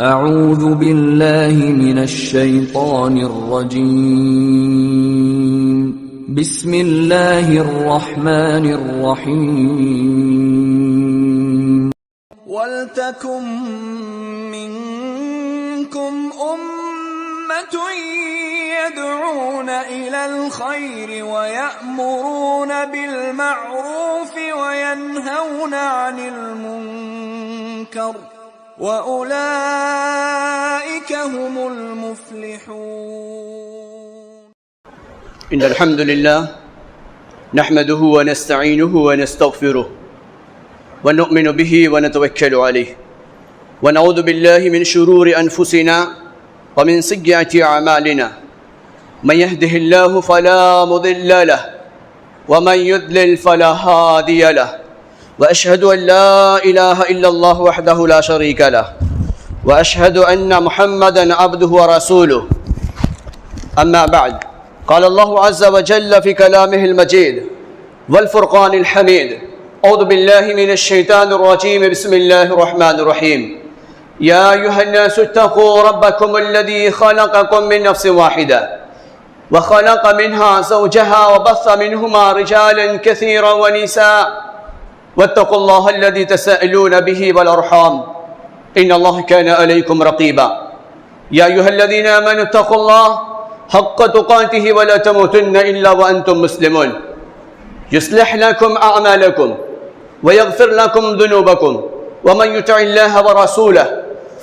اعوذ باللہ من الشیطان الرجیم بسم اللہ الرحمن الرحیم وَلْتَكُن مِّنكُمْ أُمَّةٌ يَدْعُونَ إِلَى الْخَيْرِ وَيَأْمُرُونَ بِالْمَعْرُوفِ وَيَنْهَوْنَ عَنِ الْمُنكَرِ وَأُولَئِكَ هُمُ الْمُفْلِحُونَ. إن الحمد لله نحمده ونستعينه ونستغفره ونؤمن به ونتوكل عليه ونعوذ بالله من شرور أنفسنا ومن سيئات أعمالنا من يهده الله فلا مضل له ومن يضلل فلا هادي له وأشهد أن لا إله إلا الله وحده لا شريك له وأشهد أن محمدا عبده ورسوله. أما بعد، قال الله عز وجل في كلامه المجيد والفرقان الحميد: أعوذ بالله من الشيطان الرجيم، بسم الله الرحمن الرحيم. يا أيها الناس اتقوا ربكم الذي خلقكم من نفس واحدة وخلق منها زوجها وبث منهما رجالا كثيرا ونساء واتقوا الله الذي تساءلون به والأرحام إن الله كان عليكم رقيبا. يا أيها الذين آمنوا اتقوا الله حق تقاته ولا تموتن إلا وأنتم مسلمون. يصلح لكم أعمالكم ويغفر لكم ذنوبكم ومن يطع الله ورسوله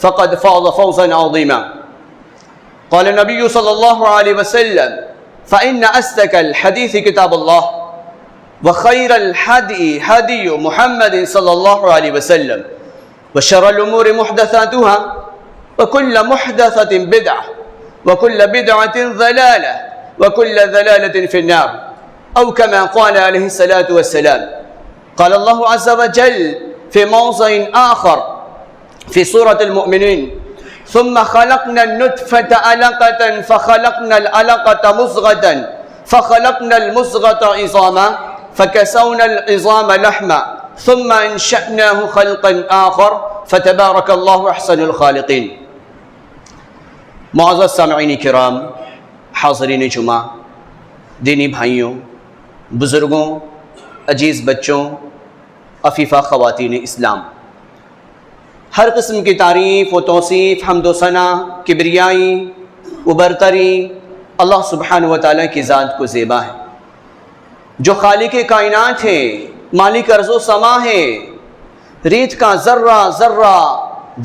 فقد فاز فوزا عظيما. قال النبي صلى الله عليه وسلم: فإن أصدق الحديث كتاب الله وخير الهدي هدي محمد صلى الله عليه وسلم وشر الأمور محدثاتها وكل محدثة بدعة وكل بدعة ضلالة وكل ضلالة في النار، أو كما قال عليه الصلاة والسلام. قال الله عز وجل في موضع آخر في سورة المؤمنين: ثم خلقنا النطفة علقة فخلقنا العلقة مضغة فخلقنا المضغة عظاما فكسونا العظام لحما ثم انشأناه خلقا آخر فتبارك الله أحسن الخالقين. معزز سامعین کرام، حاضرین جمعہ، دینی بھائیوں، بزرگوں، عزیز بچوں، عفیفہ خواتین اسلام، ہر قسم کی تعریف و توصیف، حمد و ثنا، کبریائی و برتری اللہ سبحانہ و تعالیٰ کی ذات کو زیبا ہے، جو خالق کائنات ہے، مالک ارض و سما ہے. ریت کا ذرہ ذرہ،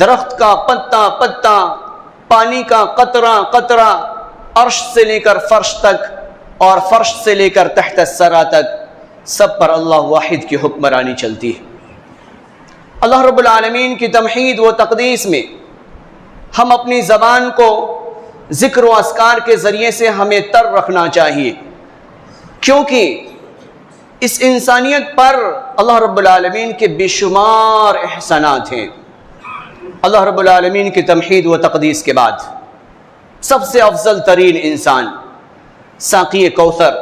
درخت کا پتا پتا، پانی کا قطرہ قطرہ، عرش سے لے کر فرش تک اور فرش سے لے کر تحت الثری تک، سب پر اللہ واحد کی حکمرانی چلتی ہے. اللہ رب العالمین کی تمحید و تقدیس میں ہم اپنی زبان کو ذکر و اذکار کے ذریعے سے ہمیں تر رکھنا چاہیے، کیونکہ اس انسانیت پر اللہ رب العالمین کے بے شمار احسانات ہیں. اللہ رب العالمین کی تمحید و تقدیس کے بعد سب سے افضل ترین انسان، ساقی کوثر،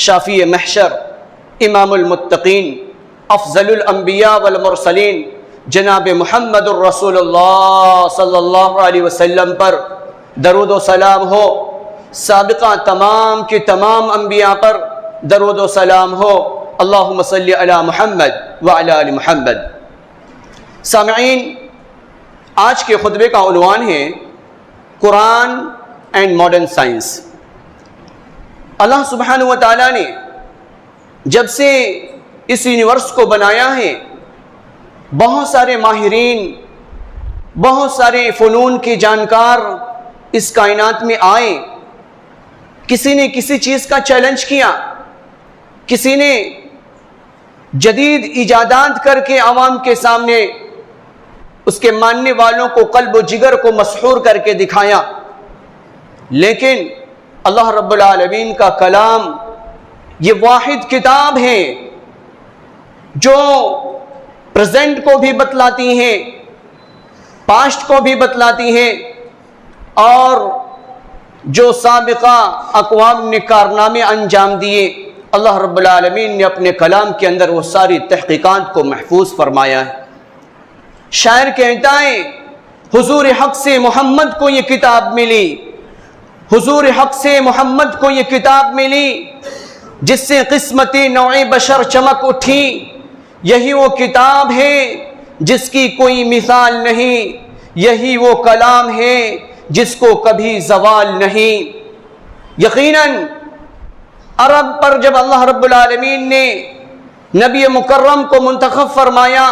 شافی محشر، امام المتقین، افضل الانبیاء والمرسلین جناب محمد الرسول اللہ صلی اللہ علیہ وسلم پر درود و سلام ہو. سابقہ تمام کے تمام انبیاء پر درود و سلام ہو. اللہم صلی علی محمد وعلی آل محمد. سامعین، آج کے خطبے کا عنوان ہے قرآن اینڈ ماڈرن سائنس. اللہ سبحانہ و تعالیٰ نے جب سے اس یونیورس کو بنایا ہے، بہت سارے ماہرین، بہت سارے فنون کے جانکار اس کائنات میں آئے. کسی نے کسی چیز کا چیلنج کیا، کسی نے جدید ایجادات کر کے عوام کے سامنے اس کے ماننے والوں کو، قلب و جگر کو مسحور کر کے دکھایا. لیکن اللہ رب العالمین کا کلام یہ واحد کتاب ہے جو پریزنٹ کو بھی بتلاتی ہے، پاسٹ کو بھی بتلاتی ہے، اور جو سابقہ اقوام نے کارنامے انجام دیے، اللہ رب العالمین نے اپنے کلام کے اندر وہ ساری تحقیقات کو محفوظ فرمایا ہے. شاعر کہتا ہے حضور حق سے محمد کو یہ کتاب ملی، حضور حق سے محمد کو یہ کتاب ملی جس سے قسمت نوع بشر چمک اٹھی۔ یہی وہ کتاب ہے جس کی کوئی مثال نہیں، یہی وہ کلام ہے جس کو کبھی زوال نہیں۔ یقیناً عرب پر جب اللہ رب العالمین نے نبی مکرم کو منتخب فرمایا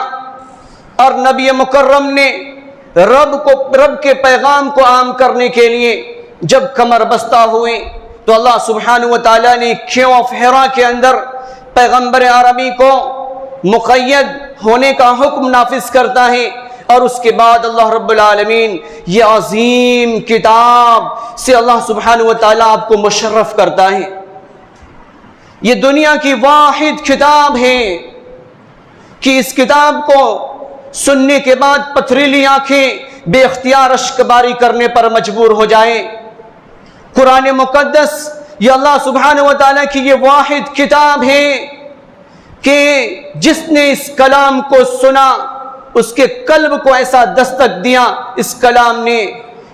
اور نبی مکرم نے رب کے پیغام کو عام کرنے کے لیے جب کمر بستہ ہوئے تو اللہ سبحانہ و تعالیٰ نے کیو آف حرا کے اندر پیغمبر عربی کو مقید ہونے کا حکم نافذ کرتا ہے، اور اس کے بعد اللہ رب العالمین یہ عظیم کتاب سے اللہ سبحانہ و تعالیٰ آپ کو مشرف کرتا ہے۔ یہ دنیا کی واحد کتاب ہے کہ اس کتاب کو سننے کے بعد پتھریلی آنکھیں بے اختیار اشک باری کرنے پر مجبور ہو جائیں۔ قرآن مقدس یہ اللہ سبحانہ و تعالیٰ کی یہ واحد کتاب ہے کہ جس نے اس کلام کو سنا اس کے قلب کو ایسا دستک دیا اس کلام نے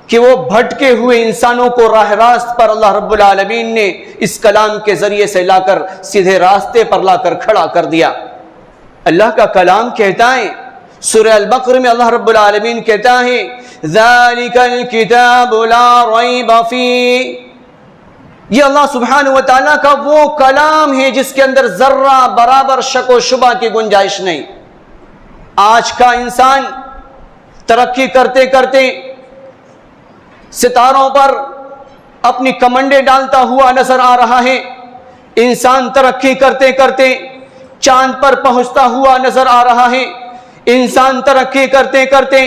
کہ وہ بھٹکے ہوئے انسانوں کو راہ راست پر اللہ رب العالمین نے اس کلام کے ذریعے سے لا کر سیدھے راستے پر لا کر کھڑا کر دیا۔ اللہ کا کلام کہتا ہے سورہ البقرہ میں اللہ رب العالمین کہتا ہے ذَلِكَ الْكِتَابُ لَا رَيْبَ فِيهِ، یہ اللہ سبحانہ و تعالیٰ کا وہ کلام ہے جس کے اندر ذرہ برابر شک و شبہ کی گنجائش نہیں۔ آج کا انسان ترقی کرتے کرتے ستاروں پر اپنی کمنڈے ڈالتا ہوا نظر آ رہا ہے، انسان ترقی کرتے کرتے چاند پر پہنچتا ہوا نظر آ رہا ہے، انسان ترقی کرتے کرتے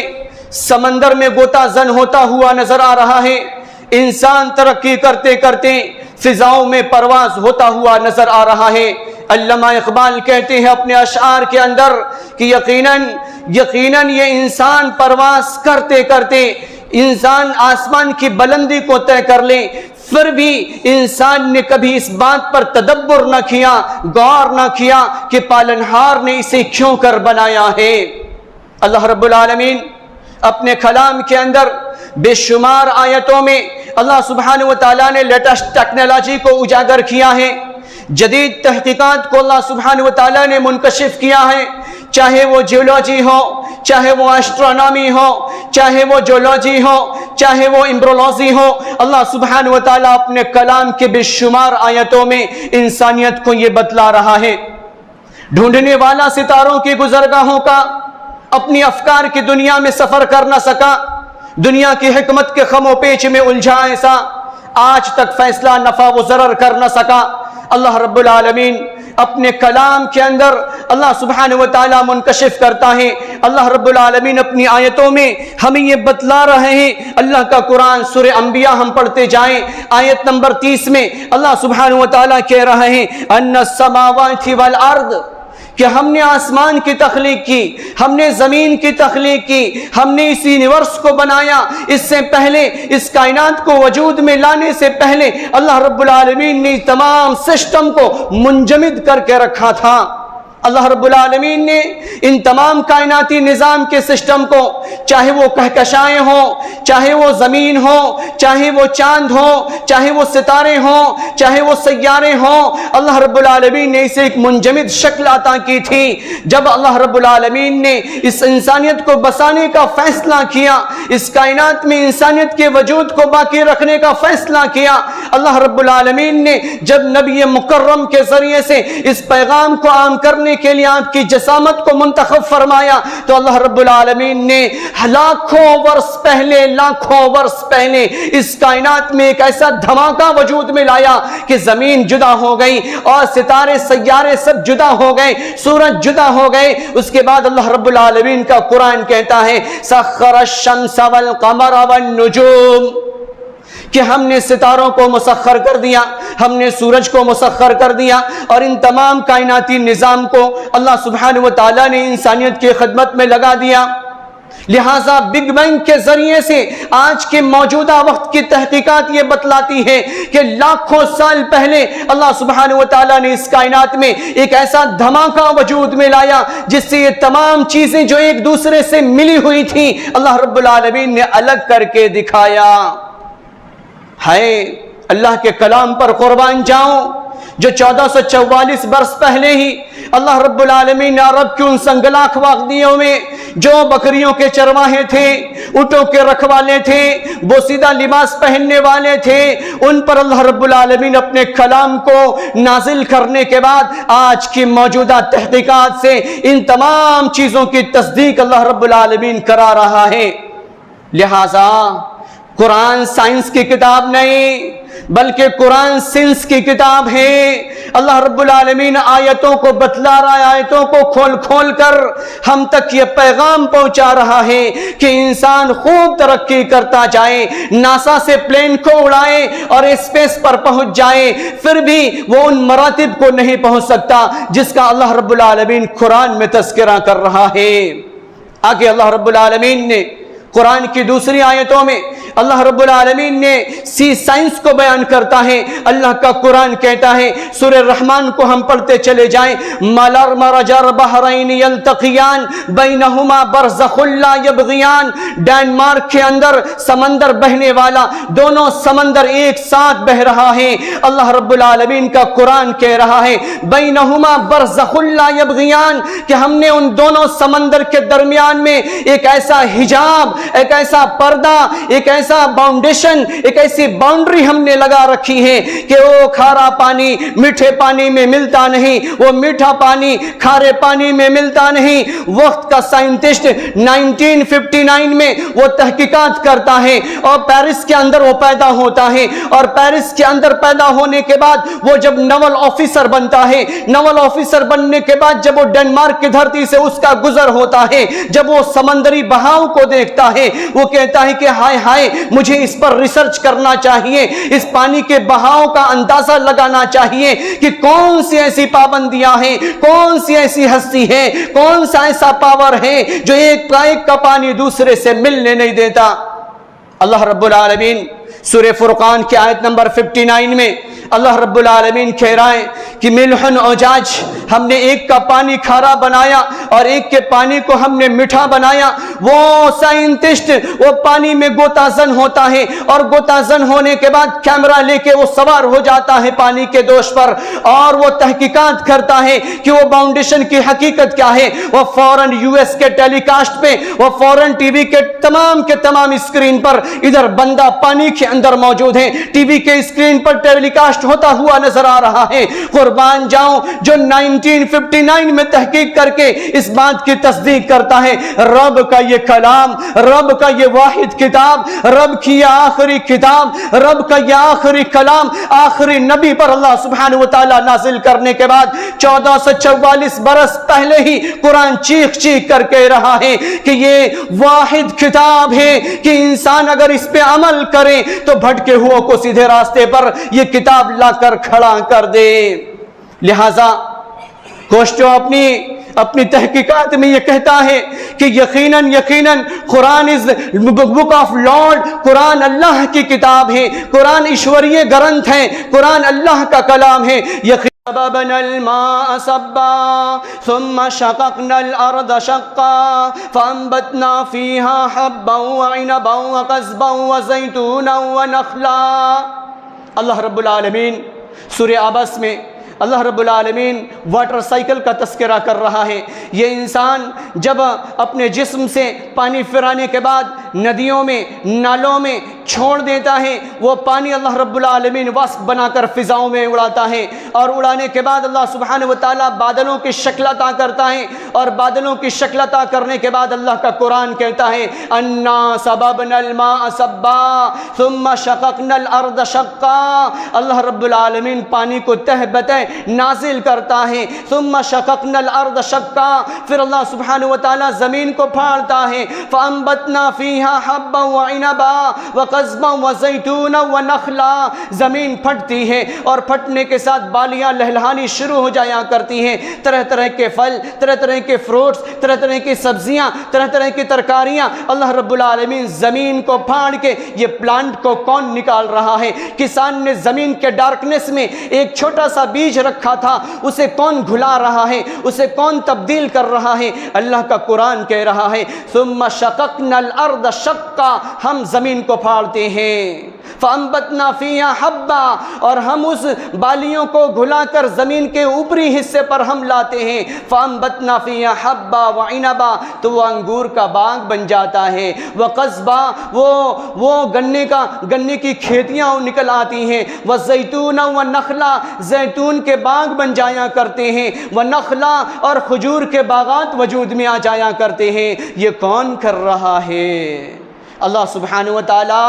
سمندر میں غوطہ زن ہوتا ہوا نظر آ رہا ہے، انسان ترقی کرتے کرتے فضاؤں میں پرواز ہوتا ہوا نظر آ رہا ہے۔ علامہ اقبال کہتے ہیں اپنے اشعار کے اندر کہ یقیناً یہ انسان پرواز کرتے کرتے انسان آسمان کی بلندی کو طے کر لے، پھر بھی انسان نے کبھی اس بات پر تدبر نہ کیا، غور نہ کیا کہ پالنہار نے اسے کیوں کر بنایا ہے۔ اللہ رب العالمین اپنے کلام کے اندر بے شمار آیتوں میں اللہ سبحانہ و تعالیٰ نے لیٹسٹ ٹیکنالوجی کو اجاگر کیا ہے، جدید تحقیقات کو اللہ سبحانہ و تعالیٰ نے منکشف کیا ہے، چاہے وہ جیولوجی ہو، چاہے وہ ایسٹرونومی ہو، چاہے وہ جیولوجی ہو، چاہے وہ امبرولوجی ہو، اللہ سبحانہ و تعالیٰ اپنے کلام کے بے شمار آیتوں میں انسانیت کو یہ بتلا رہا ہے۔ ڈھونڈنے والا ستاروں کی گزرگاہوں کا اپنی افکار کی دنیا میں سفر کر نہ سکا، دنیا کی حکمت کے خم و پیچ میں الجھا ایسا، آج تک فیصلہ نفع و ضرر کر نہ سکا۔ اللہ رب العالمین اپنے کلام کے اندر اللہ سبحانہ و تعالیٰ منکشف کرتا ہے۔ اللہ رب العالمین اپنی آیتوں میں ہمیں یہ بتلا رہے ہیں۔ اللہ کا قرآن سورہ انبیاء ہم پڑھتے جائیں، آیت نمبر 30 میں اللہ سبحانہ و تعالیٰ کہہ رہے ہیں ان السماوات والارض، کہ ہم نے آسمان کی تخلیق کی، ہم نے زمین کی تخلیق کی، ہم نے اس یونیورس کو بنایا۔ اس سے پہلے اس کائنات کو وجود میں لانے سے پہلے اللہ رب العالمین نے تمام سسٹم کو منجمد کر کے رکھا تھا۔ اللہ رب العالمین نے ان تمام کائناتی نظام کے سسٹم کو، چاہے وہ کہکشائیں ہوں، چاہے وہ زمین ہو، چاہے وہ چاند ہو، چاہے وہ ستارے ہوں، چاہے وہ سیارے ہوں، اللہ رب العالمین نے اسے ایک منجمد شکل عطا کی تھی۔ جب اللہ رب العالمین نے اس انسانیت کو بسانے کا فیصلہ کیا، اس کائنات میں انسانیت کے وجود کو باقی رکھنے کا فیصلہ کیا، اللہ رب العالمین نے جب نبی مکرم کے ذریعے سے اس پیغام کو عام کرنے کے لیے آپ کی جسامت کو منتخب فرمایا، تو اللہ رب العالمین نے لاکھوں برس پہلے اس کائنات میں ایک ایسا دھماکہ وجود میں لایا کہ زمین جدا ہو گئی اور ستارے سیارے سب جدا ہو گئے، سورج جدا ہو گئے۔ اس کے بعد اللہ رب العالمین کا قرآن کہتا ہے سخر الشمس والقمر والنجوم، کہ ہم نے ستاروں کو مسخر کر دیا، ہم نے سورج کو مسخر کر دیا، اور ان تمام کائناتی نظام کو اللہ سبحانہ و تعالیٰ نے انسانیت کی خدمت میں لگا دیا۔ لہٰذا بگ بینگ کے ذریعے سے آج کے موجودہ وقت کی تحقیقات یہ بتلاتی ہے کہ لاکھوں سال پہلے اللہ سبحانہ وتعالیٰ نے اس کائنات میں ایک ایسا دھماکہ وجود میں لایا جس سے یہ تمام چیزیں جو ایک دوسرے سے ملی ہوئی تھیں اللہ رب العالمین نے الگ کر کے دکھایا. ہائے اللہ کے کلام پر قربان جاؤں جو 1444 برس پہلے ہی اللہ رب العالمین نے عرب کی ان سنگلاخ وادیوں میں جو بکریوں کے چرواہے تھے، اونٹوں کے رکھوالے تھے، بوسیدہ لباس پہننے والے تھے، ان پر اللہ رب العالمین اپنے کلام کو نازل کرنے کے بعد آج کی موجودہ تحقیقات سے ان تمام چیزوں کی تصدیق اللہ رب العالمین کرا رہا ہے. لہذا قرآن سائنس کی کتاب نہیں بلکہ قرآن سینس کی کتاب ہے. اللہ رب العالمین آیتوں کو بتلا رہا ہے، آیتوں کو کھول کھول کر ہم تک یہ پیغام پہنچا رہا ہے کہ انسان خوب ترقی کرتا جائے، ناسا سے پلین کو اڑائے اور اسپیس پر پہنچ جائے، پھر بھی وہ ان مراتب کو نہیں پہنچ سکتا جس کا اللہ رب العالمین قرآن میں تذکرہ کر رہا ہے. آگے اللہ رب العالمین نے قرآن کی دوسری آیتوں میں اللہ رب العالمین نے سائنس کو بیان کرتا ہے. اللہ کا قرآن کہتا ہے، سورہ رحمان کو ہم پڑھتے چلے جائیں، مَلَرْ مَرَجَرْ بَحْرَيْنِ يَلْتَقِيَانِ بَيْنَهُمَا بَرْزَخٌ لَا يَبْغِيَانِ. ڈینمارک کے اندر سمندر بہنے والا، دونوں سمندر ایک ساتھ بہ رہا ہے. اللہ رب العالمین کا قرآن کہہ رہا ہے بَيْنَهُمَا بَرْزَخٌ لَا يَبْغِيَانِ کہ ہم نے ان دونوں سمندر کے درمیان میں ایک ایسا حجاب، ایک ایسا پردہ، ایک ایسا باؤنڈیشن، ایک ایسی باؤنڈری ہم نے لگا رکھی ہے کہ وہ کھارا پانی میٹھے پانی میں ملتا نہیں، وہ میٹھا پانی کھارے پانی میں ملتا نہیں. وقت کا سائنٹسٹ 1959 میں وہ تحقیقات کرتا ہے اور پیرس کے اندر وہ پیدا ہوتا ہے، اور پیرس کے اندر پیدا ہونے کے بعد وہ جب نول آفیسر بنتا ہے، نول آفیسر بننے کے بعد جب وہ ڈنمارک کی دھرتی سے اس کا گزر ہوتا ہے، جب وہ سمندری بہاؤ کو دیکھتا ہے وہ کہتا ہے کہ ہائے ہائے مجھے اس پر ریسرچ کرنا چاہیے، اس پانی کے بہاؤ کا اندازہ لگانا چاہیے کہ کون سی ایسی پابندیاں ہیں، کون سی ایسی ہستی ہے، کون سا ایسا پاور ہے جو ایک کا پانی دوسرے سے ملنے نہیں دیتا. اللہ رب العالمین سورہ فرقان کی آیت نمبر 59 میں اللہ رب العالمین کہہ رہا ہے کہ ملحن اجاج، ہم نے ایک کا پانی کھارا بنایا اور ایک کے پانی کو ہم نے میٹھا بنایا. وہ سائنٹسٹ وہ پانی میں غوطہ زن ہوتا ہے اور غوطہ زن ہونے کے بعد کیمرہ لے کے وہ سوار ہو جاتا ہے پانی کے دوش پر اور وہ تحقیقات کرتا ہے کہ وہ باؤنڈیشن کی حقیقت کیا ہے. وہ فوراً یو ایس کے ٹیلی کاسٹ پہ، وہ فوراً ٹی وی کے تمام اسکرین پر ادھر بندہ پانی کے اندر موجود ہے، ٹی وی کے اسکرین پر ٹیلی کاسٹ ہوتا ہوا نظر آ رہا ہے. قربان جاؤں جو 1959 میں تحقیق کر کے اس بات کی تصدیق کرتا ہے رب کا یہ کلام، رب کا یہ واحد کتاب، رب کی یہ آخری کتاب، رب کا یہ آخری کلام آخری نبی پر اللہ سبحانہ وتعالی نازل کرنے کے بعد 1444 برس پہلے ہی قرآن چیخ چیخ کر کہہ رہا ہے کہ یہ واحد کتاب ہے کہ انسان اگر اس پہ عمل کرے تو بھٹکے ہوا کو سیدھے راستے پر یہ کتاب لا کر کھڑا کر دے. لہذا کوششوں اپنی تحقیقات میں یہ کہتا ہے کہ یقیناً قرآن از بک آف لارڈ، قرآن اللہ کی کتاب ہے، قرآن ایشوریہ گرنتھ ہے، قرآن اللہ کا کلام ہے. صببنا الماء صبا ثم شققنا الارض شقا فانبتنا فيها حبا وعنبا وقضبا وزيتونا ونخلا. اللہ رب العالمین سورہ عبس میں اللہ رب العالمین واٹر سائیکل کا تذکرہ کر رہا ہے. یہ انسان جب اپنے جسم سے پانی پھرانے کے بعد ندیوں میں نالوں میں چھوڑ دیتا ہے وہ پانی اللہ رب العالمین واسپ بنا کر فضاؤں میں اڑاتا ہے اور اڑانے کے بعد اللہ سبحانہ وتعالی بادلوں کی شکل عطا کرتا ہے اور بادلوں کی شکل عطا کرنے کے بعد اللہ کا قرآن کہتا ہے انا صببنا الماء صبا ثم شققنا الارض شقا. اللہ رب العالمین پانی کو تہ بتہ نازل کرتا ہے. ثم شققنا الارض شقا، پھر اللہ سبحانہ وتعالی زمین کو پھاڑتا ہے. فانبتنا فیہا حبا وعنبا وقضبا وزیتونا ونخلا، زمین پھٹتی ہے اور پھٹنے کے ساتھ بالیاں لہلہانی شروع ہو جایا کرتی ہیں، طرح طرح کے پھل، طرح طرح کے فروٹس، طرح طرح کی سبزیاں، طرح طرح کی ترکاریاں۔ اللہ رب العالمین زمین کو پھاڑ کے یہ پلانٹ کو کون نکال رہا ہے؟ کسان نے زمین کے ڈارکنس میں ایک چھوٹا سا بیج رکھا تھا، اسے کون گھلا رہا ہے؟ اسے کون تبدیل کر رہا ہے؟ اللہ کا قرآن کہہ رہا ہے ثم شققنا الارض شقا، ہم زمین کو پھاڑتے ہیں، فانبتنا فیہا حبا، اور ہم اس بالیوں کو گھلا کر زمین کے اوپری حصے پر ہم لاتے ہیں، فانبتنا فیہا حبا وعنبا، تو وہ انگور کا باغ بن جاتا ہے، وقضبا، وہ گنے کی کھیتیاں نکل آتی ہیں، وزیتون ونخلا، زیتون کے باغ بن جایا کرتے ہیں، ونخلا، اور کھجور کے باغات وجود میں آ جایا کرتے ہیں۔ یہ کون کر رہا ہے؟ اللہ سبحانہ و تعالی،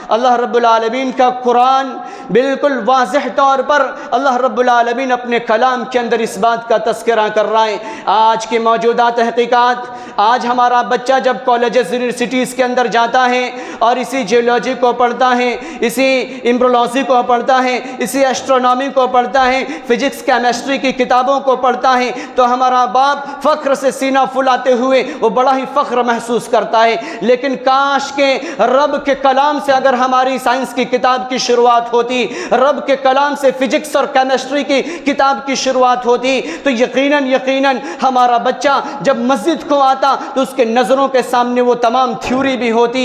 اللہ رب العالمین کا قرآن بالکل واضح طور پر اللہ رب العالمین اپنے کلام کے اندر اس بات کا تذکرہ کر رہا ہے۔ آج کی موجودہ تحقیقات، آج ہمارا بچہ جب کالجز یونیورسٹیز کے اندر جاتا ہے اور اسی جیولوجی کو پڑھتا ہے، اسی امبرولوجی کو پڑھتا ہے، اسی ایسٹرونومی کو پڑھتا ہے، فزکس کیمسٹری کی کتابوں کو پڑھتا ہے، تو ہمارا باپ فخر سے سینہ پھلاتے ہوئے وہ بڑا ہی فخر محسوس کرتا ہے۔ لیکن کاش کہ رب کے کلام سے اگر ہماری سائنس کی کتاب کی شروعات ہوتی، رب کے کلام سے فزکس اور کیمسٹری کی کتاب کی شروعات ہوتی، تو یقیناً ہمارا بچہ جب مسجد کو آتا تو اس کے نظروں کے سامنے وہ تمام تھیوری بھی ہوتی،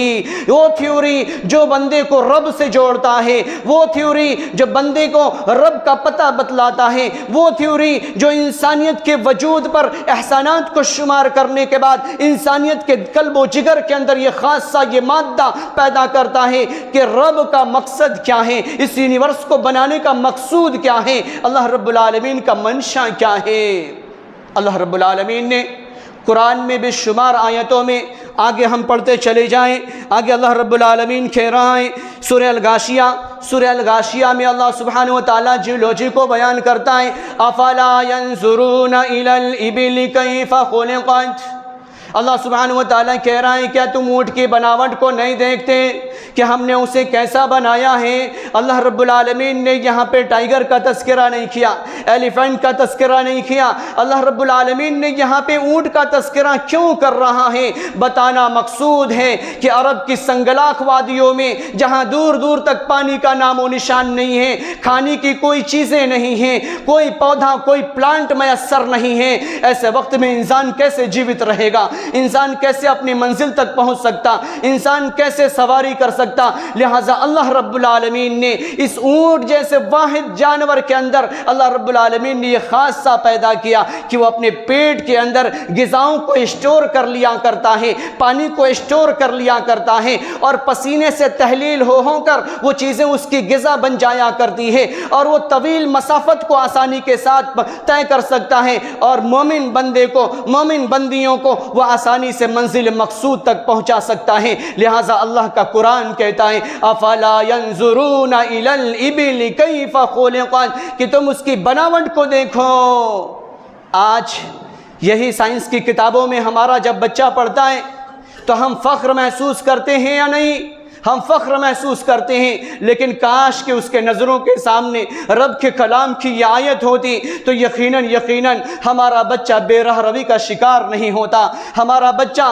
وہ تھیوری جو بندے کو رب سے جوڑتا ہے، وہ تھیوری جو بندے کو رب کا پتہ بتلاتا ہے، وہ تھیوری جو انسانیت کے وجود پر احسانات کو شمار کرنے کے بعد انسانیت کے قلب و جگر کے اندر یہ خاصہ یہ مادہ پیدا کرتا ہے کہ رب کا مقصد کیا ہے، اس یونیورس کو بنانے کا مقصود کیا ہے، اللہ رب العالمین کا منشا کیا ہے۔ اللہ رب العالمین نے قرآن میں بے شمار آیتوں میں، آگے ہم پڑھتے چلے جائیں، آگے اللہ رب العالمین کہہ رہا ہے سورہ الغاشیہ میں اللہ سبحانہ و تعالیٰ جیولوجی کو بیان کرتا ہے افلا ينظرون الى الابل كيف خلقت۔ اللہ سبحانہ و تعالیٰ کہہ رہا ہے کیا تم اونٹ کی بناوٹ کو نہیں دیکھتے کہ ہم نے اسے کیسا بنایا ہے؟ اللہ رب العالمین نے یہاں پہ ٹائیگر کا تذکرہ نہیں کیا، ایلیفنٹ کا تذکرہ نہیں کیا، اللہ رب العالمین نے یہاں پہ اونٹ کا تذکرہ کیوں کر رہا ہے؟ بتانا مقصود ہے کہ عرب کی سنگلاخ وادیوں میں جہاں دور دور تک پانی کا نام و نشان نہیں ہے، کھانے کی کوئی چیزیں نہیں ہیں، کوئی پودا کوئی پلانٹ میسر نہیں ہے، ایسے وقت میں انسان کیسے جیوت رہے گا؟ انسان کیسے اپنی منزل تک پہنچ سکتا؟ انسان کیسے سواری کر سکتا؟ لہٰذا اللہ رب العالمین نے اس اونٹ جیسے واحد جانور کے اندر اللہ رب العالمین نے یہ خاصہ پیدا کیا کہ وہ اپنے پیٹ کے اندر غذاؤں کو اسٹور کر لیا کرتا ہے، پانی کو اسٹور کر لیا کرتا ہے، اور پسینے سے تحلیل ہو کر وہ چیزیں اس کی غذا بن جایا کرتی ہے، اور وہ طویل مسافت کو آسانی کے ساتھ طے کر سکتا ہے، اور مومن بندے کو، مومن بندیوں کو وہ آسانی سے منزل مقصود تک پہنچا سکتا ہے۔ لہٰذا اللہ کا قرآن کہتا ہے افلا ينظرون الى الابل كيف خلقت، کہ تم اس کی بناوٹ کو دیکھو۔ آج یہی سائنس کی کتابوں میں ہمارا جب بچہ پڑھتا ہے تو ہم فخر محسوس کرتے ہیں یا نہیں؟ ہم فخر محسوس کرتے ہیں، لیکن کاش کہ اس کے نظروں کے سامنے رب کے کلام کی یہ آیت ہوتی تو یقیناً ہمارا بچہ بے راہ روی کا شکار نہیں ہوتا، ہمارا بچہ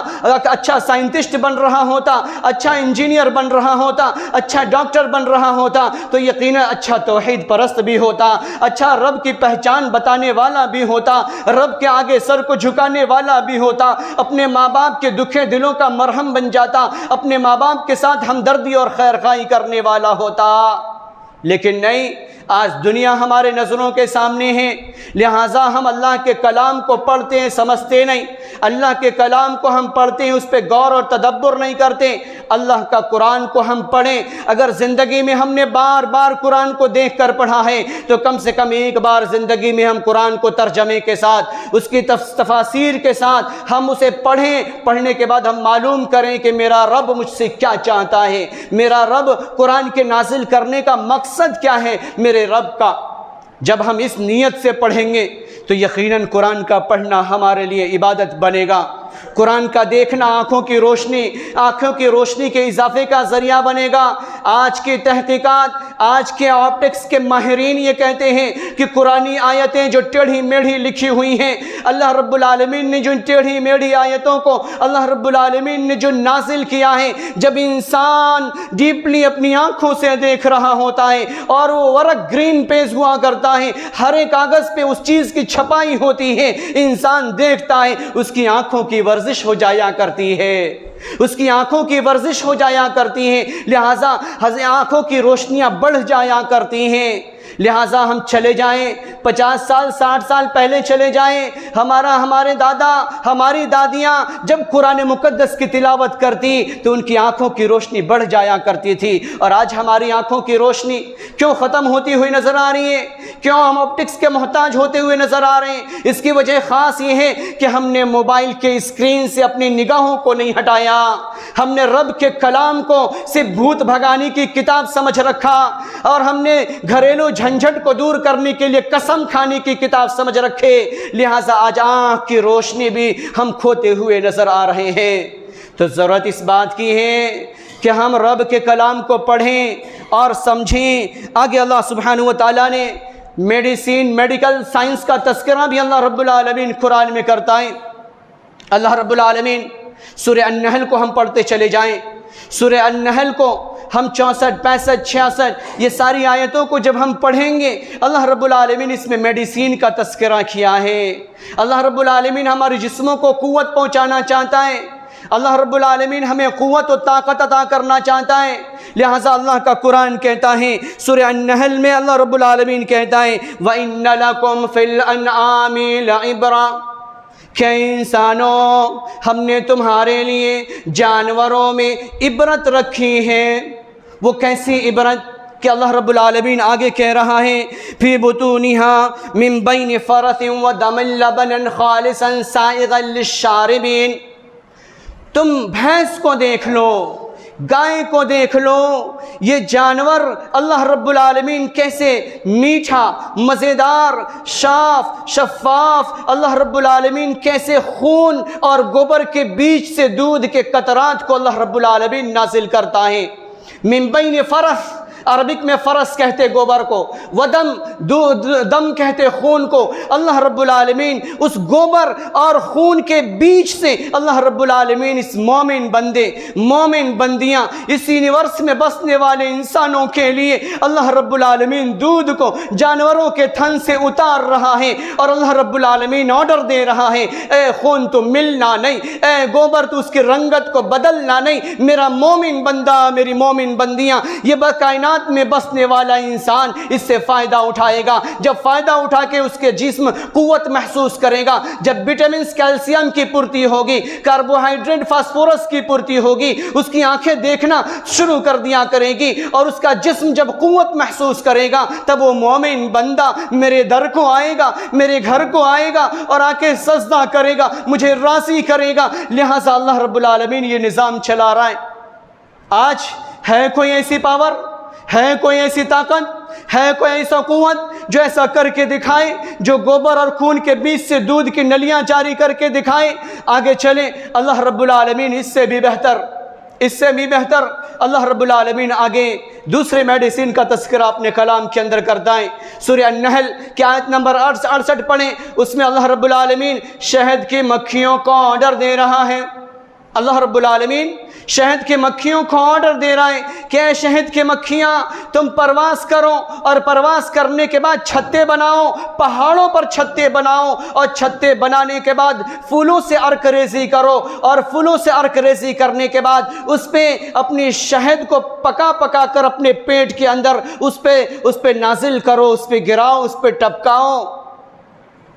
اچھا سائنٹسٹ بن رہا ہوتا، اچھا انجینئر بن رہا ہوتا، اچھا ڈاکٹر بن رہا ہوتا، تو یقیناً اچھا توحید پرست بھی ہوتا، اچھا رب کی پہچان بتانے والا بھی ہوتا، رب کے آگے سر کو جھکانے والا بھی ہوتا، اپنے ماں باپ کے دکھے دلوں کا مرہم بن جاتا، اپنے ماں باپ کے ساتھ ہمدردی اور خیرخواہی کرنے والا ہوتا۔ لیکن نہیں، آج دنیا ہمارے نظروں کے سامنے ہے، لہٰذا ہم اللہ کے کلام کو پڑھتے ہیں سمجھتے نہیں، اللہ کے کلام کو ہم پڑھتے ہیں اس پہ غور اور تدبر نہیں کرتے۔ اللہ کا قرآن کو ہم پڑھیں، اگر زندگی میں ہم نے بار بار قرآن کو دیکھ کر پڑھا ہے تو کم سے کم ایک بار زندگی میں ہم قرآن کو ترجمے کے ساتھ، اس کی تفاسیر کے ساتھ ہم اسے پڑھیں، پڑھنے کے بعد ہم معلوم کریں کہ میرا رب مجھ سے کیا چاہتا ہے، میرا رب قرآن کے نازل کرنے کا مقصد کیا ہے، میرے رب کا۔ جب ہم اس نیت سے پڑھیں گے تو یقیناً قرآن کا پڑھنا ہمارے لیے عبادت بنے گا۔ قرآن کا دیکھنا آنکھوں کی روشنی کے اضافے کا ذریعہ بنے گا۔ آج کی تحقیقات، آج کے آپٹکس کے ماہرین یہ کہتے ہیں کہ قرآنی آیتیں جو ٹیڑھی میڑھی لکھی ہوئی ہیں، اللہ رب العالمین نے جو ٹیڑھی میڑھی آیتوں کو اللہ رب العالمین نے جو نازل کیا ہے، جب انسان ڈیپلی اپنی آنکھوں سے دیکھ رہا ہوتا ہے اور وہ ورق گرین پیج ہوا کرتا ہے، ہر ایک کاغذ پہ اس چیز کی چھپائی ہوتی ہے، انسان دیکھتا ہے، اس کی آنکھوں کی ورزش ہو جایا کرتی ہے، اس کی آنکھوں کی ورزش ہو جایا کرتی ہے، لہٰذا آنکھوں کی روشنیاں بڑھ جایا کرتی ہیں۔ لہٰذا ہم چلے جائیں 50 سال 60 سال پہلے چلے جائیں، ہمارے دادا ہماری دادیاں جب قرآن مقدس کی تلاوت کرتی تو ان کی آنکھوں کی روشنی بڑھ جایا کرتی تھی، اور آج ہماری آنکھوں کی روشنی کیوں ختم ہوتی ہوئی نظر آ رہی ہے؟ کیوں ہم آپٹکس کے محتاج ہوتے ہوئے نظر آ رہے ہیں؟ اس کی وجہ خاص یہ ہے کہ ہم نے موبائل کے اسکرین سے اپنی نگاہوں کو نہیں ہٹایا، ہم نے رب کے کلام کو صرف بھوت بھگانے کی کتاب سمجھ رکھا، اور ہم نے گھریلو جھنجھٹ کو دور کرنے کے لیے قسم کھانے کی کتاب سمجھ رکھے، لہٰذا آج آنکھ کی روشنی بھی ہم کھوتے ہوئے نظر آ رہے ہیں۔ تو ضرورت اس بات کی ہے کہ ہم رب کے کلام کو پڑھیں اور سمجھیں۔ آگے اللہ سبحانہ و تعالیٰ نے میڈیکل سائنس کا تذکرہ بھی اللہ رب العالمین قرآن میں کرتا ہے۔ اللہ رب العالمین سورہ النحل کو ہم پڑھتے چلے جائیں، سورہ النحل کو ہم 64 65 66 یہ ساری آیتوں کو جب ہم پڑھیں گے، اللہ رب العالمین اس میں میڈیسین کا تذکرہ کیا ہے۔ اللہ رب العالمین ہمارے جسموں کو قوت پہنچانا چاہتا ہے، اللہ رب العالمین ہمیں قوت و طاقت عطا کرنا چاہتا ہے، لہٰذا اللہ کا قرآن کہتا ہے سورہ النحل میں اللہ رب العالمین کہتا ہے وَإِنَّ لَكُمْ فِي الْأَنْعَامِ لَعِبْرَةً، کہ انسانوں ہم نے تمہارے لیے جانوروں میں عبرت رکھی ہے۔ وہ کیسی عبرت کہ اللہ رب العالمین آگے کہہ رہا ہے فی بطونہا من بین فرث ودم لبنا خالصا سائغا للشاربین، تم بھینس کو دیکھ لو، گائے کو دیکھ لو، یہ جانور اللہ رب العالمین کیسے میٹھا، مزیدار، شفاف، اللہ رب العالمین کیسے خون اور گوبر کے بیچ سے دودھ کے قطرات کو اللہ رب العالمین نازل کرتا ہے۔ من بین فرث، عربک میں فرس کہتے گوبر کو، ودم دم کہتے خون کو، اللہ رب العالمین اس گوبر اور خون کے بیچ سے اللہ رب العالمین اس مومن بندے، مومن بندیاں، اس یونیورس میں بسنے والے انسانوں کے لیے اللہ رب العالمین دودھ کو جانوروں کے تھن سے اتار رہا ہے، اور اللہ رب العالمین آرڈر دے رہا ہے اے خون تو ملنا نہیں، اے گوبر تو اس کی رنگت کو بدلنا نہیں، میرا مومن بندہ، میری مومن بندیاں، یہ کائنات میں بسنے والا انسان اس سے فائدہ اٹھائے گا۔ جب فائدہ اٹھا کے اس کے جسم قوت محسوس کرے گا، جب وٹامنز کیلشیم کی پورتی ہوگی، کاربوہائیڈریٹ فاسفورس کی پورتی ہوگی، اس کی آنکھیں دیکھنا شروع کر دیا کرے گی، اور اس کا جسم جب قوت محسوس کرے گا تب وہ مومن بندہ میرے در کو آئے گا، میرے گھر کو آئے گا اور آ کے سجدہ کرے گا، مجھے راضی کرے گا۔ لہٰذا اللہ رب العالمین یہ نظام چلا رہا ہے۔ آج ہے کوئی ایسی پاور، ہے کوئی ایسی طاقت، ہے کوئی ایسا قوت جو ایسا کر کے دکھائے، جو گوبر اور خون کے بیچ سے دودھ کی نلیاں جاری کر کے دکھائے؟ آگے چلیں، اللہ رب العالمین اس سے بھی بہتر اللہ رب العالمین آگے دوسرے میڈیسن کا تذکرہ اپنے کلام کے اندر کرتا ہے۔ سورہ النحل کی آیت نمبر 68 پڑھیں، اس میں اللہ رب العالمین شہد کی مکھیوں کو آرڈر دے رہا ہے۔ اللہ رب العالمین شہد کے مکھیوں کو آرڈر دے رہا ہے کہ اے شہد کے مکھیاں، تم پرواز کرو، اور پرواز کرنے کے بعد چھتے بناؤ، پہاڑوں پر چھتے بناؤ، اور چھتے بنانے کے بعد پھولوں سے عرق ریزی کرو، اور پھولوں سے عرق ریزی کرنے کے بعد اس پہ اپنی شہد کو پکا کر اپنے پیٹ کے اندر اس پہ نازل کرو، اس پہ گراؤ، اس پہ ٹپکاؤ۔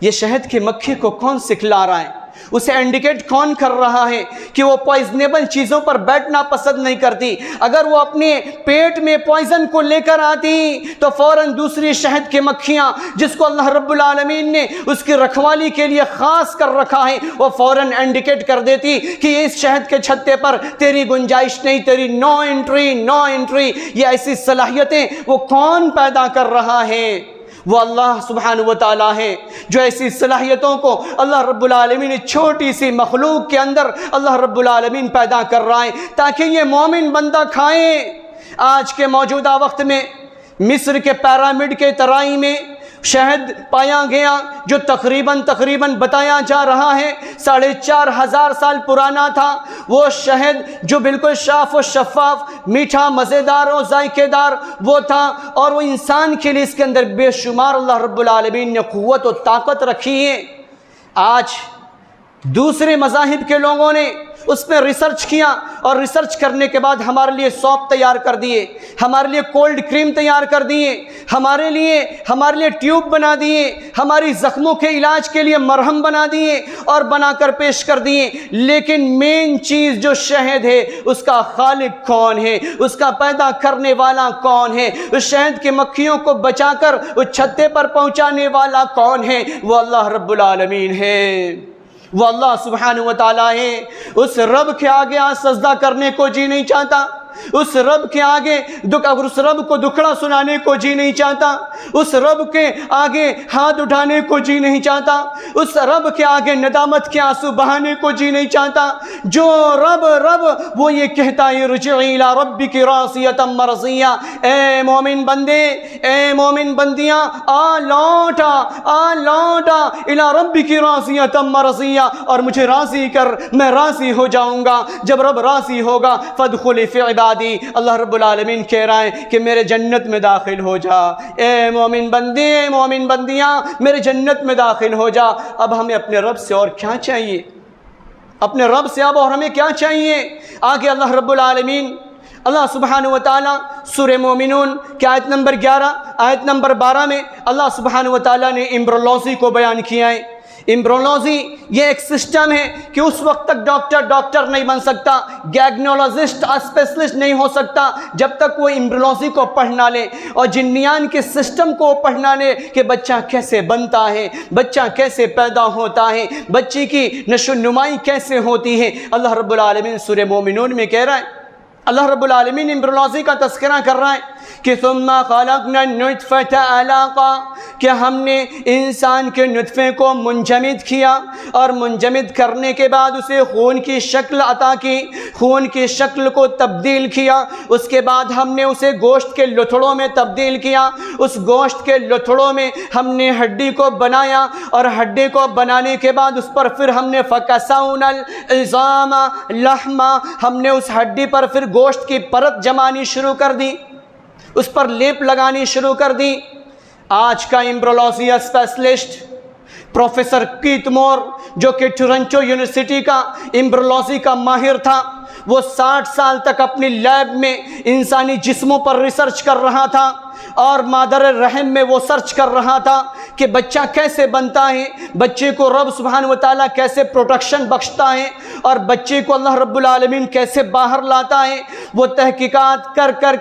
یہ شہد کی مکھی کو کون سکھلا رہا ہے؟ اسے انڈیکیٹ کون کر رہا ہے کہ وہ پوائزنیبل چیزوں پر بیٹھنا پسند نہیں کرتی؟ اگر وہ اپنے پیٹ میں پوائزن کو لے کر آتی تو فوراً دوسری شہد کی مکھیاں جس کو اللہ رب العالمین نے اس کی رکھوالی کے لیے خاص کر رکھا ہے، وہ فوراً انڈیکیٹ کر دیتی کہ اس شہد کے چھتے پر تیری گنجائش نہیں، تیری نو انٹری۔ یہ ایسی صلاحیتیں وہ کون پیدا کر رہا ہے؟ وہ اللہ سبحانہ و تعالیٰ ہے جو ایسی صلاحیتوں کو اللہ رب العالمین چھوٹی سی مخلوق کے اندر اللہ رب العالمین پیدا کر رہا ہے تاکہ یہ مومن بندہ کھائیں۔ آج کے موجودہ وقت میں مصر کے پیرامڈ کے ترائی میں شہد پایا گیا جو تقریباً بتایا جا رہا ہے 4,500 سال پرانا تھا۔ وہ شہد جو بالکل صاف و شفاف، میٹھا، مزیدار اور ذائقے دار وہ تھا، اور وہ انسان کے لیے اس کے اندر بے شمار اللہ رب العالمین نے قوت و طاقت رکھی ہے۔ آج دوسرے مذاہب کے لوگوں نے اس میں ریسرچ کیا، اور ریسرچ کرنے کے بعد ہمارے لیے سوپ تیار کر دیے، ہمارے لیے کولڈ کریم تیار کر دیے، ہمارے لیے ٹیوب بنا دیے، ہماری زخموں کے علاج کے لیے مرہم بنا دیے اور بنا کر پیش کر دیے۔ لیکن مین چیز جو شہد ہے اس کا خالق کون ہے، اس کا پیدا کرنے والا کون ہے، اس شہد کی مکھیوں کو بچا کر اس چھتے پر پہنچانے والا کون ہے؟ وہ اللہ رب العالمین ہے، وہ اللہ سبحانہ و تعالیٰ ہے۔ اس رب کے آگے آج سجدہ کرنے کو جی نہیں چاہتا، اس رب کے آگے اس رب کو دکھڑا سنانے کو جی نہیں چاہتا، اس رب کے آگے ہاتھ اٹھانے کو جی نہیں چاہتا، اس رب کے آگے ندامت کے آنسو بہانے کو جی نہیں چاہتا۔ جو رب وہ یہ کہتا ہے رجعی الی ربک راضیۃ مرضیہ، اے مومن بندے، اے مومن بندیاں، آ لوٹا الی ربک راضیۃ مرضیہ، اور مجھے راضی کر، میں راضی ہو جاؤں گا۔ جب رب راضی ہوگا فادخلی فی عبادی، اللہ رب العالمین کہہ رہا ہے کہ میرے جنت میں داخل ہو جا، اے مومن بندے، مومن بندیاں، میرے جنت میں داخل ہو جا۔ اب ہمیں اپنے رب سے اور کیا چاہیے؟ اپنے رب سے اب اور ہمیں کیا چاہیے؟ آگے اللہ رب العالمین، اللہ سبحانہ و تعالیٰ سورہ مومنون کی آیت نمبر 11 آیت نمبر 12 میں اللہ سبحانہ و تعالیٰ نے ایمبرولوجی کو بیان کیا ہے۔ ایمبرولوجی یہ ایک سسٹم ہے کہ اس وقت تک ڈاکٹر نہیں بن سکتا، گیگنولوجسٹ اسپیشلسٹ نہیں ہو سکتا جب تک وہ ایمبرولوجی کو پڑھنا لے اور جنیان کے سسٹم کو پڑھنا لے کہ بچہ کیسے بنتا ہے، بچہ کیسے پیدا ہوتا ہے، بچے کی نشو نمائی کیسے ہوتی ہے۔ اللہ رب العالمین سورہ مومنون میں کہہ رہا ہے، اللہ رب العالمین ایمبرولوجی کا تذکرہ کر رہا ہے کہ ثم خلقنا النطفة علاقہ، کہ ہم نے انسان کے نطفے کو منجمد کیا، اور منجمد کرنے کے بعد اسے خون کی شکل عطا کی، خون کی شکل کو تبدیل کیا، اس کے بعد ہم نے اسے گوشت کے لتھڑوں میں تبدیل کیا، اس گوشت کے لتھڑوں میں ہم نے ہڈی کو بنایا، اور ہڈی کو بنانے کے بعد اس پر پھر ہم نے فکسونا العظام لحما، ہم نے اس ہڈی پر پھر گوشت کی پرت جمانی شروع کر دی، اس پر لیپ لگانی شروع کر دی۔ آج کا ایمبرولوجی اسپیشلسٹ پروفیسر کیت مور، جو کہ ٹورنٹو یونیورسٹی کا ایمبرولوجی کا ماہر تھا، وہ 60 سال تک اپنی لیب میں انسانی جسموں پر ریسرچ کر رہا تھا، اور مادر رحم میں وہ سرچ کر رہا تھا کہ بچہ کیسے بنتا ہے، بچے کو رب سبحانہ و تعالیٰ کیسے پروٹیکشن بخشتا ہے، اور بچے کو اللہ رب العالمین کیسے باہر لاتا ہے۔ وہ تحقیقات کر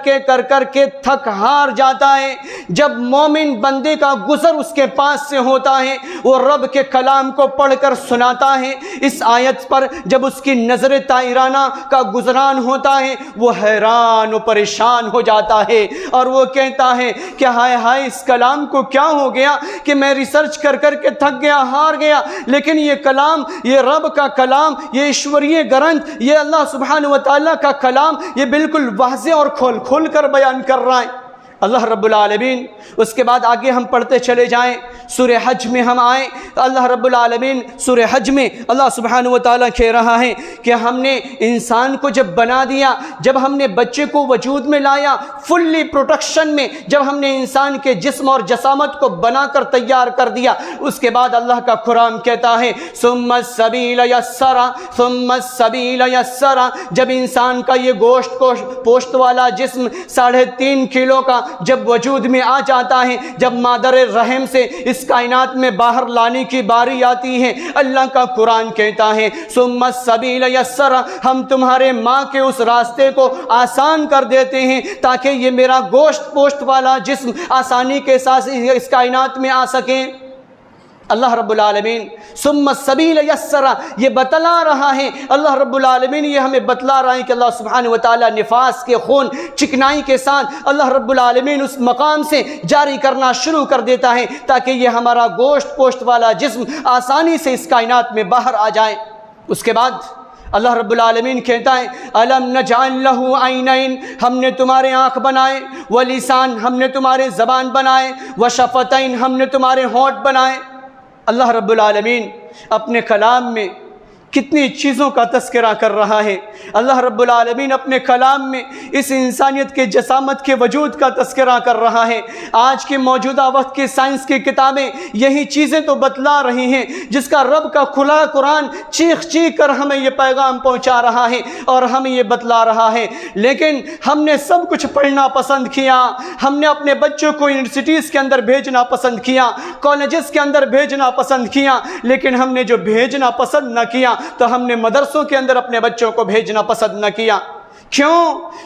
کے تھک ہار جاتا ہے۔ جب مومن بندے کا گزر اس کے پاس سے ہوتا ہے، وہ رب کے کلام کو پڑھ کر سناتا ہے۔ اس آیت پر جب اس کی نظر طائرانہ کا گزران ہوتا ہے، وہ حیران و پریشان ہو جاتا ہے، اور وہ کہتا ہے کہ ہائے ہائے، اس کلام کو کیا ہو گیا کہ میں ریسرچ کر کے تھک گیا، ہار گیا، لیکن یہ کلام، یہ رب کا کلام، یہ ایشوریہ گرنتھ، یہ اللہ سبحانہ و تعالیٰ کا کلام، یہ بالکل واضح اور کھول کر بیان کر رہا ہے اللہ رب العالمین۔ اس کے بعد آگے ہم پڑھتے چلے جائیں، سورہ حج میں ہم آئیں، اللہ رب العالمین سورہ حج میں اللہ سبحانہ و تعالیٰ کہہ رہا ہے کہ ہم نے انسان کو جب بنا دیا، جب ہم نے بچے کو وجود میں لایا فلی پروٹیکشن میں، جب ہم نے انسان کے جسم اور جسامت کو بنا کر تیار کر دیا، اس کے بعد اللہ کا قرآن کہتا ہے ثم السبیل یسرا، ثم السبیل یسرا، جب انسان کا یہ پوشت والا جسم 3.5 کلو کا جب وجود میں آ جاتا ہے، جب مادر رحم سے اس کائنات میں باہر لانے کی باری آتی ہے، اللہ کا قرآن کہتا ہے ثم السبیل یسرا، ہم تمہارے ماں کے اس راستے کو آسان کر دیتے ہیں تاکہ یہ میرا گوشت پوشت والا جسم آسانی کے ساتھ اس کائنات میں آ سکیں۔ اللہ رب العالمین ثم السبیل یسرا یہ بتلا رہا ہے، اللہ رب العالمین یہ ہمیں بتلا رہا ہے کہ اللہ سبحانہ وتعالیٰ نفاس کے خون چکنائی کے ساتھ اللہ رب العالمین اس مقام سے جاری کرنا شروع کر دیتا ہے تاکہ یہ ہمارا گوشت پوشت والا جسم آسانی سے اس کائنات میں باہر آ جائے۔ اس کے بعد اللہ رب العالمین کہتا ہے الم نجعل لہ عینین، ہم نے تمہارے آنکھ بنائے، ولسان ہم نے تمہارے زبان بنائے، وشفتین ہم نے تمہارے ہونٹ بنائے۔ اللہ رب العالمین اپنے کلام میں کتنی چیزوں کا تذکرہ کر رہا ہے۔ اللہ رب العالمین اپنے کلام میں اس انسانیت کے جسامت کے وجود کا تذکرہ کر رہا ہے۔ آج کے موجودہ وقت کی سائنس کی کتابیں یہی چیزیں تو بتلا رہی ہیں جس کا رب کا کھلا قرآن چیخ چیخ کر ہمیں یہ پیغام پہنچا رہا ہے اور ہمیں یہ بتلا رہا ہے، لیکن ہم نے سب کچھ پڑھنا پسند کیا۔ ہم نے اپنے بچوں کو یونیورسٹیز کے اندر بھیجنا پسند کیا، کالجز کے اندر بھیجنا پسند کیا، لیکن ہم نے جو بھیجنا پسند نہ کیا تو ہم نے مدرسوں کے اندر اپنے بچوں کو بھیجنا پسند نہ کیا۔ کیوں؟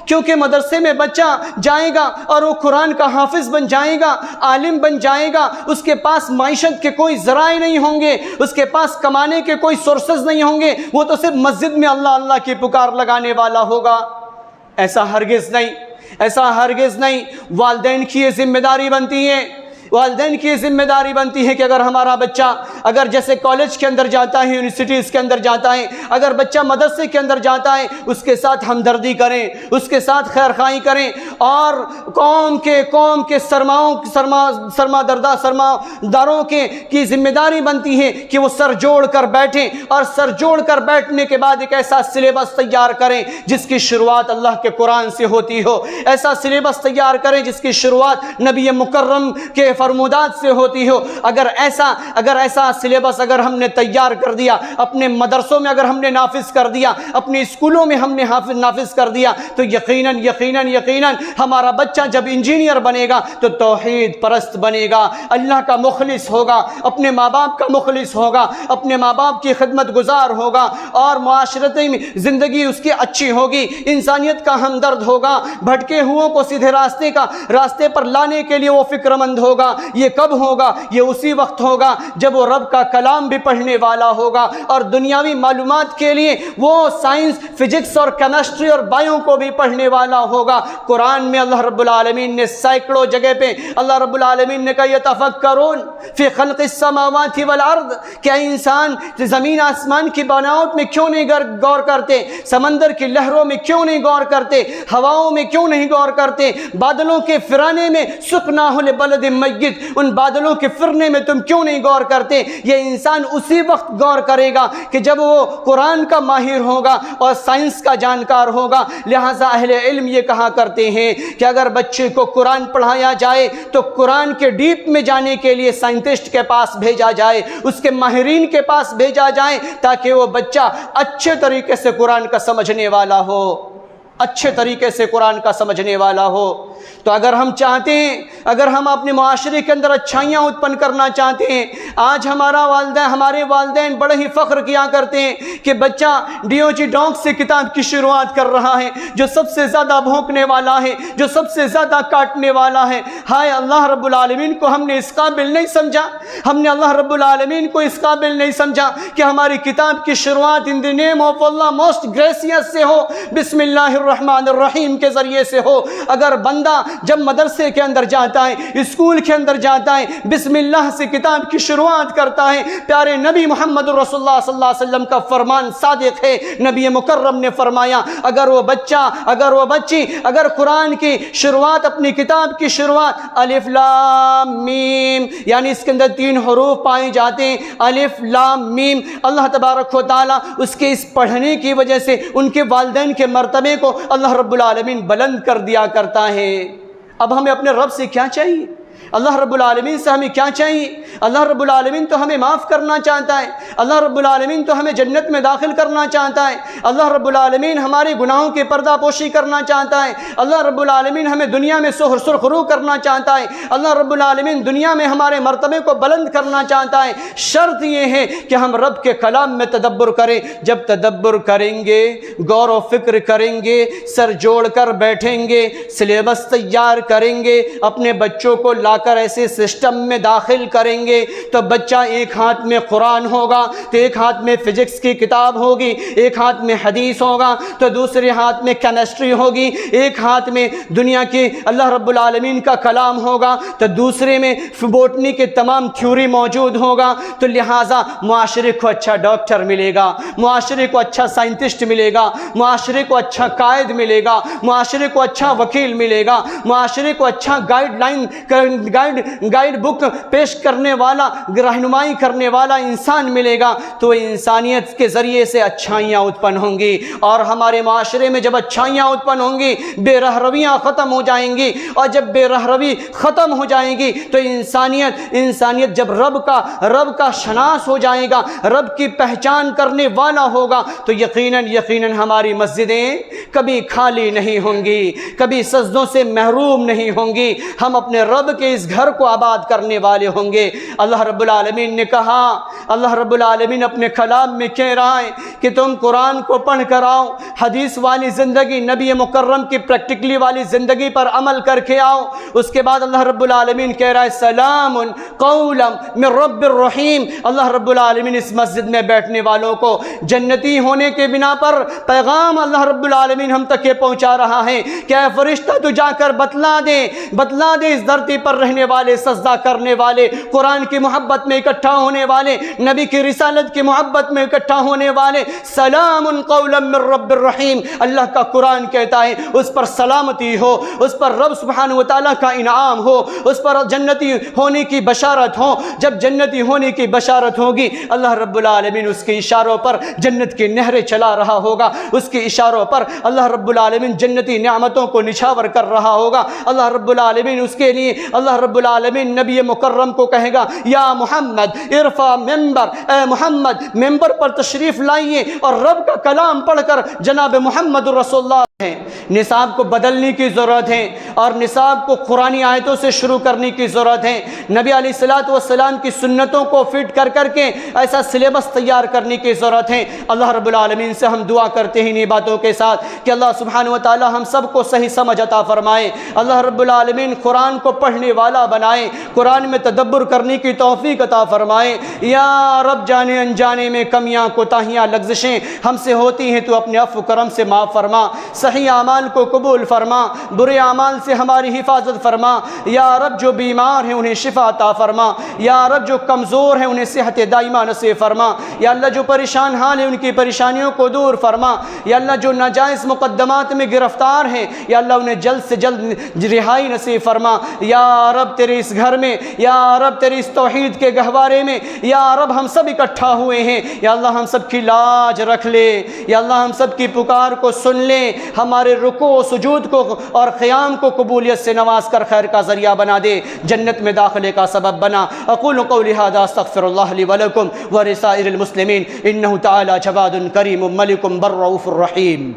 کیونکہ مدرسے میں بچہ جائے گا اور وہ قرآن کا حافظ بن جائے گا، عالم بن جائے گا، اس کے پاس معیشت کے کوئی ذرائع نہیں ہوں گے، اس کے پاس کمانے کے کوئی سورسز نہیں ہوں گے، وہ تو صرف مسجد میں اللہ اللہ کی پکار لگانے والا ہوگا۔ ایسا ہرگز نہیں، ایسا ہرگز نہیں۔ والدین کی یہ ذمہ داری بنتی ہے، والدین کی ذمہ داری بنتی ہے کہ اگر ہمارا بچہ اگر جیسے کالج کے اندر جاتا ہے، یونیورسٹیز کے اندر جاتا ہے، اگر بچہ مدرسے کے اندر جاتا ہے، اس کے ساتھ ہمدردی کریں، اس کے ساتھ خیر خواہی کریں، اور قوم کے سرماداروں کی ذمہ داری بنتی ہے کہ وہ سر جوڑ کر بیٹھیں، اور سر جوڑ کر بیٹھنے کے بعد ایک ایسا سلیبس تیار کریں جس کی شروعات اللہ کے قرآن سے ہوتی ہو، ایسا سلیبس تیار کریں جس کی شروعات نبی مکرم کے فرمودات سے ہوتی ہو۔ اگر ایسا سلیبس اگر ہم نے تیار کر دیا، اپنے مدرسوں میں اگر ہم نے نافذ کر دیا، اپنے اسکولوں میں ہم نے نافذ کر دیا، تو یقیناً ہمارا بچہ جب انجینئر بنے گا تو توحید پرست بنے گا، اللہ کا مخلص ہوگا، اپنے ماں باپ کا مخلص ہوگا، اپنے ماں باپ کی خدمت گزار ہوگا، اور معاشرتی میں زندگی اس کی اچھی ہوگی، انسانیت کا ہمدرد ہوگا، بھٹکے ہوئوں کو سیدھے راستے پر لانے کے لیے وہ فکر مند ہوگا۔ یہ کب ہوگا؟ یہ اسی وقت ہوگا جب وہ رب کا کلام بھی پڑھنے والا ہوگا، اور دنیاوی معلومات کے لیے وہ سائنس، فزکس اور کیمسٹری اور بایو کو بھی پڑھنے والا ہوگا۔ قرآن میں اللہ رب العالمین نے سینکڑوں جگہ پہ اللہ رب العالمین نے کہا یتفکرون فی خلق السماوات والارض، کیا انسان زمین آسمان کی بناوٹ میں کیوں نہیں غور کرتے؟ سمندر کی لہروں میں کیوں نہیں غور کرتے؟ ہواؤں میں کیوں نہیں غور کرتے؟ بادلوں کے پھرانے میں سقناہ لبلد میت، ان بادلوں کے پھرنے میں تم کیوں نہیں غور کرتے؟ یہ انسان اسی وقت غور کرے گا کہ جب وہ قرآن کا ماہر ہوگا اور سائنس کا جانکار ہوگا۔ لہٰذا اہل علم یہ کہا کرتے ہیں کہ اگر بچے کو قرآن پڑھایا جائے تو قرآن کے ڈیپ میں جانے کے لیے سائنٹسٹ کے پاس بھیجا جائے، اس کے ماہرین کے پاس بھیجا جائے، تاکہ وہ بچہ اچھے طریقے سے قرآن کا سمجھنے والا ہو، اچھے طریقے سے قرآن کا سمجھنے والا ہو۔ تو اگر ہم چاہتے ہیں، اگر ہم اپنے معاشرے کے اندر اچھائیاں اتپن کرنا چاہتے ہیں، آج ہمارے والدین بڑے ہی فخر کیا کرتے ہیں کہ بچہ ڈیوجی ڈانگ سے کتاب کی شروعات کر رہا ہے، جو سب سے زیادہ بھونکنے والا ہے، جو سب سے زیادہ کاٹنے والا ہے۔ ہائے، اللہ رب العالمین کو ہم نے اس قابل نہیں سمجھا، ہم نے اللہ رب العالمین کو اس قابل نہیں سمجھا کہ ہماری کتاب کی شروعات ان دی نیم آف اللہ موسٹ گریسیس سے ہو، بسم اللہ الرحمن الرحیم کے ذریعے سے ہو۔ اگر بندہ جب مدرسے کے اندر جاتا ہے، اسکول کے اندر جاتا ہے، بسم اللہ سے کتاب کی شروعات کرتا ہے، پیارے نبی محمد رسول اللہ صلی اللہ علیہ وسلم کا فرمان صادق ہے۔ نبی مکرم نے فرمایا اگر وہ بچی اگر قرآن کی شروعات، اپنی کتاب کی شروعات الف لام میم، یعنی اس کے اندر 3 حروف پائے جاتے ہیں، الف لام میم، اللہ تبارک و تعالیٰ اس کے اس پڑھنے کی وجہ سے ان کے والدین کے مرتبے کو اللہ رب العالمین بلند کر دیا کرتا ہے۔ اب ہمیں اپنے رب سے کیا چاہیے؟ اللہ رب العالمین سے ہمیں کیا چاہیے؟ اللہ رب العالمین تو ہمیں معاف کرنا چاہتا ہے، اللہ رب العالمین تو ہمیں جنت میں داخل کرنا چاہتا ہے، اللہ رب العالمین ہمارے گناہوں کی پردہ پوشی کرنا چاہتا ہے، اللہ رب العالمین ہمیں دنیا میں سرخرو کرنا چاہتا ہے، اللہ رب العالمین دنیا میں ہمارے مرتبے کو بلند کرنا چاہتا ہے۔ شرط یہ ہے کہ ہم رب کے کلام میں تدبر کریں۔ جب تدبر کریں گے، غور و فکر کریں گے، سر جوڑ کر بیٹھیں گے، سلیبس تیار کریں گے، اپنے بچوں کو لا کر ایسے سسٹم میں داخل کریں گے تو بچہ ایک ہاتھ میں قرآن ہوگا تو ایک ہاتھ میں فزکس کی کتاب ہوگی، ایک ہاتھ میں حدیث ہوگا تو دوسرے ہاتھ میں کیمسٹری ہوگی، ایک ہاتھ میں دنیا کی اللہ رب العالمین کا کلام ہوگا تو دوسرے میں بوٹنی کے تمام تھیوری موجود ہوگا۔ تو لہٰذا معاشرے کو اچھا ڈاکٹر ملے گا، معاشرے کو اچھا سائنٹسٹ ملے گا، معاشرے کو اچھا قائد ملے گا، معاشرے کو اچھا وکیل ملے گا، معاشرے کو اچھا گائیڈ بک پیش کرنے والا، رہنمائی کرنے والا انسان ملے گا۔ تو انسانیت کے ذریعے سے اچھائیاں اتپن ہوں گی، اور ہمارے معاشرے میں جب اچھائیاں اتپن ہوں گی بے رہرویاں ختم ہو جائیں گی، اور جب بے رہروی ختم ہو جائیں گی تو انسانیت جب رب کا شناس ہو جائے گا، رب کی پہچان کرنے والا ہوگا، تو یقیناً ہماری مسجدیں کبھی خالی نہیں ہوں گی، کبھی سجدوں سے محروم نہیں ہوں گی، ہم اپنے رب کے اس گھر کو آباد کرنے والے ہوں گے۔ اللہ رب العالمین نے کہا، اللہ رب العالمین اپنے کلام میں کہہ رہا ہے کہ تم قرآن کو پڑھ کر آؤ، حدیث والی زندگی، نبی مکرم کی پریکٹیکلی والی زندگی پر عمل کر کے آؤ۔ اس کے بعد اللہ رب العالمین کہہ رہا ہے سلام قولا من رب الرحیم۔ اللہ رب العالمین اس مسجد میں بیٹھنے والوں کو جنتی ہونے کے بنا پر پیغام اللہ رب العالمین ہم تک یہ پہنچا رہا ہے کہ اے فرشتہ تو جا کر بتلا دے اس دھرتی پر رہنے والے، سجدہ کرنے والے، قرآن کی محبت میں اکٹھا ہونے والے، نبی کی رسالت کی محبت میں اکٹھا ہونے والے، سلام قولا من رب الرحیم۔ اللہ کا قرآن کہتا ہے اس پر سلامتی ہو، اس پر رب سبحانہ وتعالیٰ کا انعام ہو، اس پر جنتی ہونے کی بشارت ہو۔ جب جنتی ہونے کی بشارت ہوگی اللہ رب العالمین اس کے اشاروں پر جنت کی نہریں چلا رہا ہوگا، اس کے اشاروں پر اللہ رب العالمین جنتی نعمتوں کو نچھاور کر رہا ہوگا۔ اللہ رب العالمین اس کے لیے اللہ رب العالمین نبی مکرم کو کہے گا یا محمد ارفع ممبر، اے محمد ممبر پر تشریف لائیے اور رب کا کلام پڑھ کر جناب محمد رسول اللہ ہے۔ نصاب کو بدلنے کی ضرورت ہے اور نصاب کو قرآنی آیتوں سے شروع کرنے کی ضرورت ہے۔ نبی علیہ الصلوۃ والسلام کی سنتوں کو فٹ کر کے ایسا سلیبس تیار کرنے کی ضرورت ہے۔ اللہ رب العالمین سے ہم دعا کرتے ہیں انہی باتوں کے ساتھ کہ اللہ سبحانہ وتعالی ہم سب کو صحیح سمجھ عطا فرمائے۔ اللہ رب العالمین قرآن کو پڑھنے والا بنائے، قرآن میں تدبر کرنے کی توفیق عطا فرمائے۔ یا رب جانے انجانے میں کمیاں کوتاہیاں لغزشیں ہم سے ہوتی ہیں تو اپنے عفو کرم سے معاف فرما، صحیح اعمال کو قبول فرما، برے اعمال سے ہماری حفاظت فرما۔ یا رب جو بیمار ہیں انہیں شفا عطا فرما، یا رب جو کمزور ہیں انہیں صحت دائمہ نصیب فرما، یا اللہ جو پریشان حال ہیں ان کی پریشانیوں کو دور فرما، یا اللہ جو ناجائز مقدمات میں گرفتار ہیں یا اللہ انہیں جلد سے جلد رہائی نصیب فرما۔ یا رب تیرے اس گھر میں، یا رب تیری اس توحید کے گہوارے میں یا رب ہم سب اکٹھا ہوئے ہیں، یا اللہ ہم سب کی لاج رکھ لے، یا اللہ ہم سب کی پکار کو سن لے، ہمارے رکوع و سجود کو اور قیام کو قبولیت سے نواز کر خیر کا ذریعہ بنا دے، جنت میں داخلے کا سبب بنا۔ اقول قولی ھذا استغفر اللہ لی ولکم ولسائر المسلمین انہ تعالی جواد کریم ملک بر رؤوف الرحیم۔